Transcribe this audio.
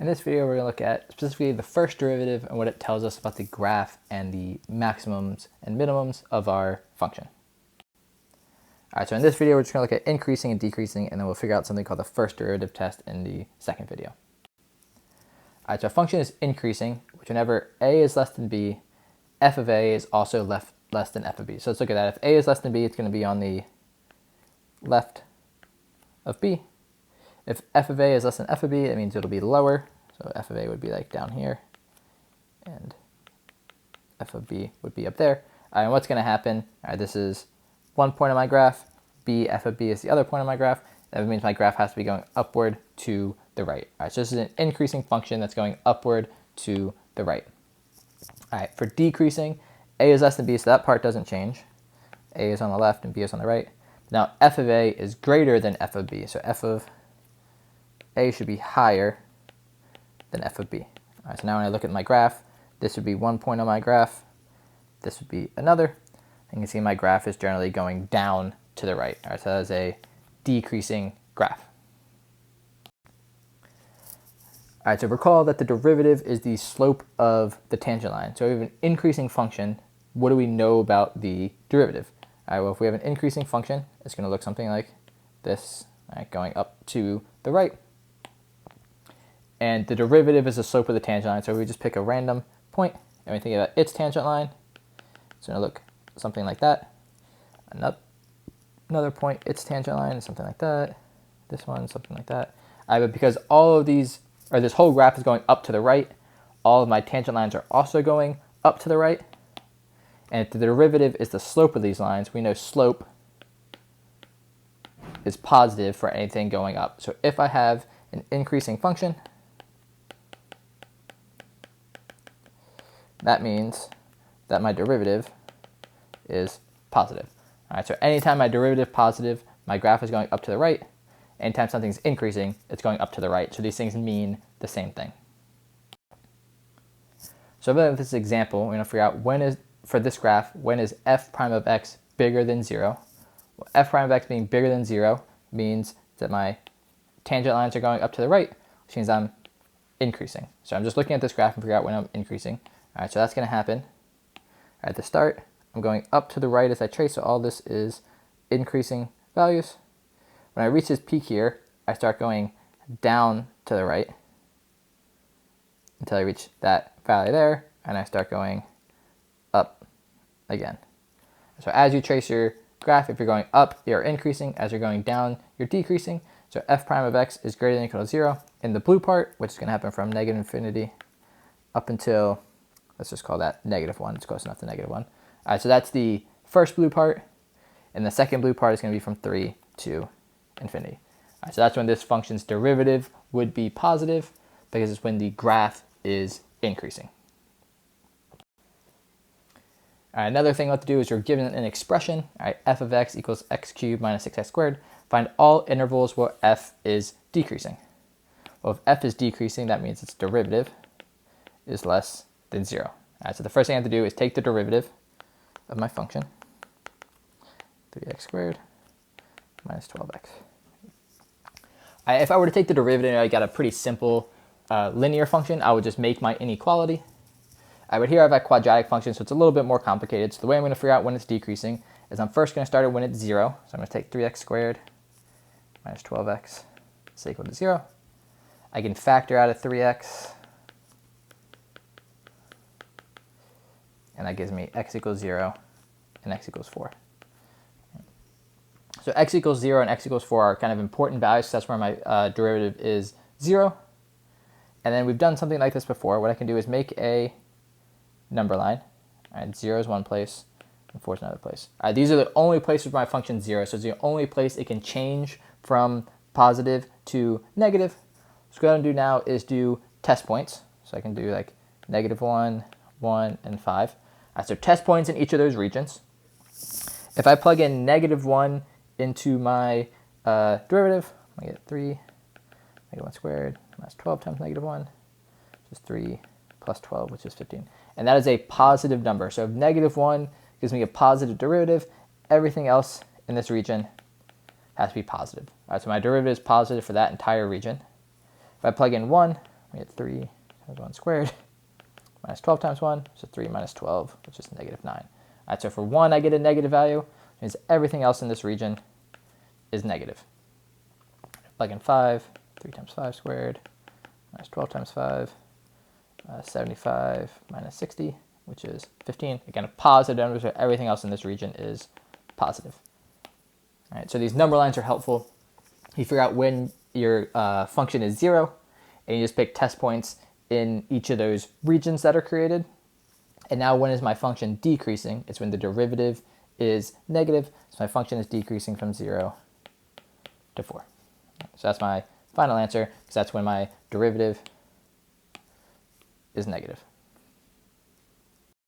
In this video, we're going to look at specifically the first derivative and what it tells us about the graph and the maximums and minimums of our function. All right, so in this video, we're just going to look at increasing and decreasing, and then we'll figure out something called the first derivative test in the second video. All right, so a function is increasing, which whenever a is less than b, f of a is also less than f of b. So let's look at that. If a is less than b, it's going to be on the left of b. If f of a is less than f of b, that means it'll be lower. So f of a would be like down here, and f of b would be up there. And what's going to happen, this is one point on my graph, b, f of b is the other point on my graph. That means my graph has to be going upward to the right. All right, so this is an increasing function that's going upward to the right. All right, for decreasing, a is less than b, so that part doesn't change. A is on the left and b is on the right. Now f of a is greater than f of b, so f of a should be higher than f of b. All right, so now when I look at my graph, this would be one point on my graph, this would be another. You can see my graph is generally going down to the right. All right, so that is a decreasing graph. All right, so recall that the derivative is the slope of the tangent line. So we have an increasing function. What do we know about the derivative? All right, well, if we have an increasing function, it's going to look something like this, all right, going up to the right. And the derivative is the slope of the tangent line. So we just pick a random point and we think about its tangent line. It's going to look something like that. Another point, its tangent line is something like that. This one, something like that. But because all of these, or this whole graph is going up to the right, all of my tangent lines are also going up to the right. And if the derivative is the slope of these lines, we know slope is positive for anything going up. So if I have an increasing function, that means that my derivative is positive. All right, so anytime my derivative is positive, my graph is going up to the right. Anytime something's increasing, it's going up to the right. So these things mean the same thing. So in this example, we're going to figure out for this graph, when is f prime of x bigger than 0? Well, f prime of x being bigger than 0 means that my tangent lines are going up to the right, which means I'm increasing. So I'm just looking at this graph and figure out when I'm increasing. All right, so that's going to happen at the start. I'm going up to the right as I trace, so all this is increasing values. When I reach this peak here, I start going down to the right until I reach that value there, and I start going up again. So as you trace your graph, if you're going up, you're increasing. As you're going down, you're decreasing. So f prime of x is greater than or equal to 0 in the blue part, which is going to happen from negative infinity up until, let's just call that -1. It's close enough to -1. All right, so that's the first blue part, and the second blue part is going to be from 3 to infinity. All right, so that's when this function's derivative would be positive, because it's when the graph is increasing. All right, another thing we have to do is you're given an expression, all right, f of x equals x cubed minus 6x squared. Find all intervals where f is decreasing. Well, if f is decreasing, that means its derivative is less than 0. All right, so the first thing I have to do is take the derivative of my function, 3x squared minus 12x. If I were to take the derivative, I got a pretty simple linear function. I would just make my inequality. But here I have a quadratic function, so it's a little bit more complicated. So the way I'm going to figure out when it's decreasing is I'm first going to start it when it's 0. So I'm going to take 3x squared minus 12x is equal to 0. I can factor out a 3x, and that gives me x equals 0 and x equals 4. So x equals 0 and x equals 4 are kind of important values, so that's where my derivative is 0. And then we've done something like this before. What I can do is make a number line. All right, 0 is one place, and 4 is another place. All right, these are the only places where my function 0, so it's the only place it can change from positive to negative. So what I'm going to do now is do test points. So I can do like -1, 1, and 5. All right, so test points in each of those regions. If I plug in -1 into my derivative, I get 3, -1 squared minus 12 times -1, which is 3 plus 12, which is 15. And that is a positive number. So if -1 gives me a positive derivative, everything else in this region has to be positive. All right, so my derivative is positive for that entire region. If I plug in 1, we get 3 times 1 squared minus 12 times 1, so 3 minus 12, which is negative 9. All right, so for 1, I get a negative value, which means everything else in this region is negative. Plug in 5, 3 times 5 squared minus 12 times 5, 75 minus 60, which is 15. Again, a positive number, so everything else in this region is positive. All right, so these number lines are helpful. You figure out when your function is 0, and you just pick test points in each of those regions that are created. And now when is my function decreasing? It's when the derivative is negative, so my function is decreasing from 0 to 4. So that's my final answer, because that's when my derivative is negative.